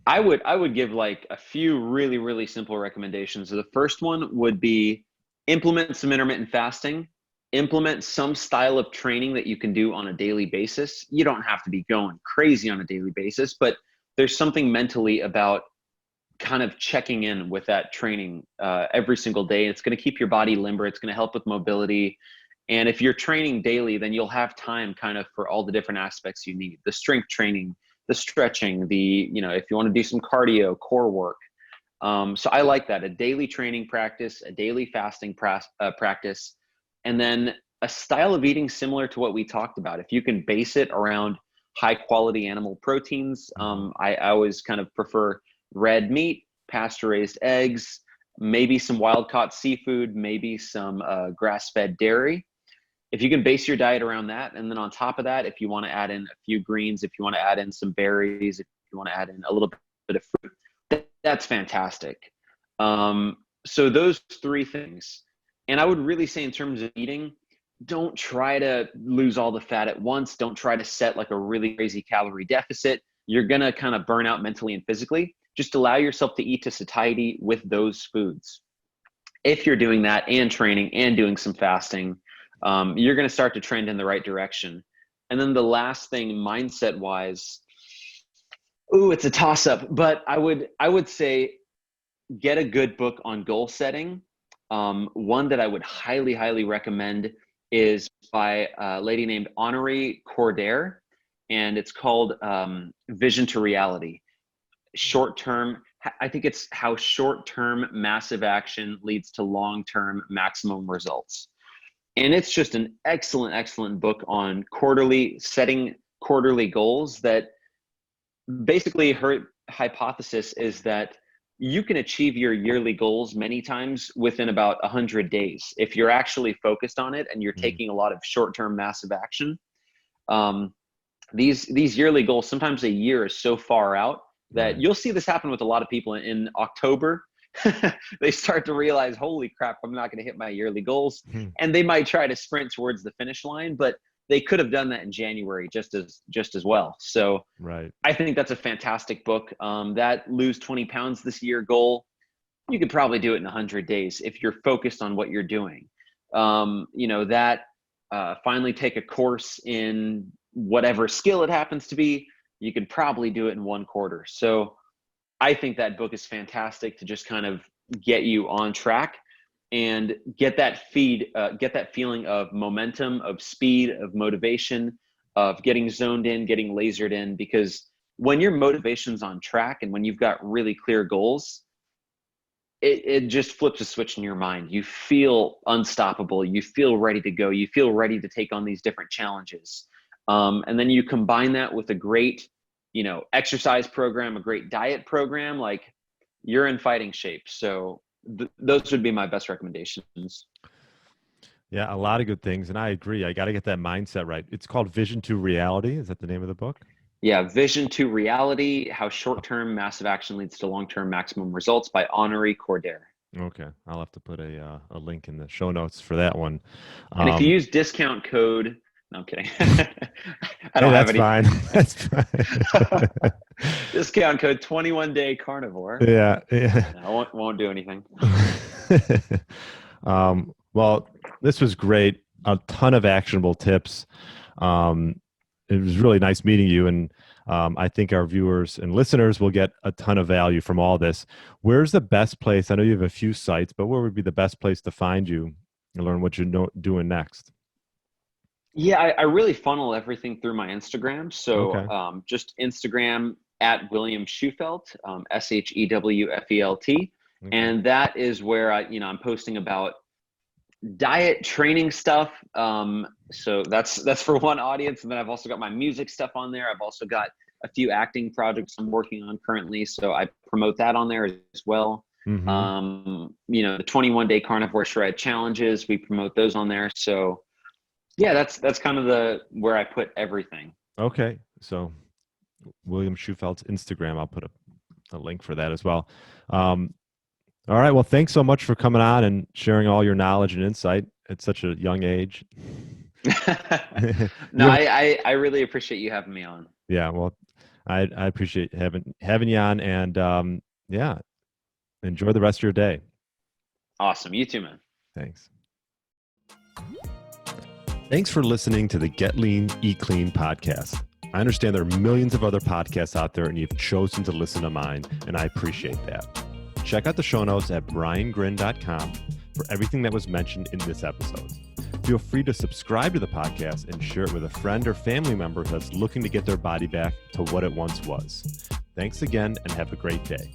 I would give like a few really, really simple recommendations. So the first one would be implement some intermittent fasting, implement some style of training that you can do on a daily basis. You don't have to be going crazy on a daily basis, but there's something mentally about kind of checking in with that training every single day. It's going to keep your body limber. It's going to help with mobility. And if you're training daily, then you'll have time kind of for all the different aspects you need. The strength training, the stretching, if you want to do some cardio, core work. So I like that, a daily training practice, a daily fasting practice, and then a style of eating similar to what we talked about. If you can base it around high quality animal proteins, I always kind of prefer red meat, pasture-raised eggs, maybe some wild-caught seafood, maybe some grass-fed dairy. If you can base your diet around that, and then on top of that, if you want to add in a few greens, if you want to add in some berries, if you want to add in a little bit of fruit, that's fantastic. So those three things. And I would really say in terms of eating, don't try to lose all the fat at once. Don't try to set like a really crazy calorie deficit. You're going to kind of burn out mentally and physically. Just allow yourself to eat to satiety with those foods. If you're doing that and training and doing some fasting, you're going to start to trend in the right direction. And then the last thing, mindset wise, it's a toss up, but I would say get a good book on goal setting. One that I would highly, highly recommend is by a lady named Honoree, and it's called Vision to Reality. I think it's how short-term massive action leads to long-term maximum results. And it's just an excellent, excellent book on setting quarterly goals. That basically her hypothesis is that you can achieve your yearly goals many times within about 100 days if you're actually focused on it and you're taking a lot of short-term massive action. These yearly goals, sometimes a year is so far out that you'll see this happen with a lot of people in October. They start to realize, holy crap, I'm not going to hit my yearly goals. And they might try to sprint towards the finish line, but they could have done that in January just as well. So I think that's a fantastic book. That lose 20 pounds this year goal, you could probably do it in 100 days if you're focused on what you're doing. Finally take a course in whatever skill it happens to be, you could probably do it in 1 quarter. So I think that book is fantastic to just kind of get you on track and get that feeling of momentum, of speed, of motivation, of getting zoned in, getting lasered in. Because when your motivation's on track and when you've got really clear goals, it just flips a switch in your mind. You feel unstoppable. You feel ready to go. You feel ready to take on these different challenges. And then you combine that with a great, exercise program, a great diet program, like you're in fighting shape. So those would be my best recommendations. Yeah, a lot of good things. And I agree. I got to get that mindset right. It's called Vision to Reality. Is that the name of the book? Yeah. Vision to Reality, How Short-Term Massive Action Leads to Long-Term Maximum Results by Honoree. Okay. I'll have to put a link in the show notes for that one. And if you use discount code, no, I'm kidding. I don't have any. That's fine. Discount code 21-day carnivore. Yeah. No, won't do anything. Well, this was great. A ton of actionable tips. It was really nice meeting you. And I think our viewers and listeners will get a ton of value from all this. Where's the best place? I know you have a few sites, but where would be the best place to find you and learn what you're doing next? Yeah, I really funnel everything through my Instagram. So just Instagram at William Shewfelt, Shewfelt. Okay. And that is where I'm posting about diet training stuff. So that's for one audience. And then I've also got my music stuff on there. I've also got a few acting projects I'm working on currently. So I promote that on there as well. The 21-day Carnivore Shred challenges, we promote those on there. So yeah, that's kind of where I put everything. Okay. So William Shewfelt's Instagram, I'll put a link for that as well. All right. Well, thanks so much for coming on and sharing all your knowledge and insight at such a young age. No, I really appreciate you having me on. Yeah. Well, I appreciate having you on, and enjoy the rest of your day. Awesome. You too, man. Thanks. Thanks for listening to the Get Lean, Eat Clean podcast. I understand there are millions of other podcasts out there, and you've chosen to listen to mine, and I appreciate that. Check out the show notes at briangrin.com for everything that was mentioned in this episode. Feel free to subscribe to the podcast and share it with a friend or family member that's looking to get their body back to what it once was. Thanks again, and have a great day.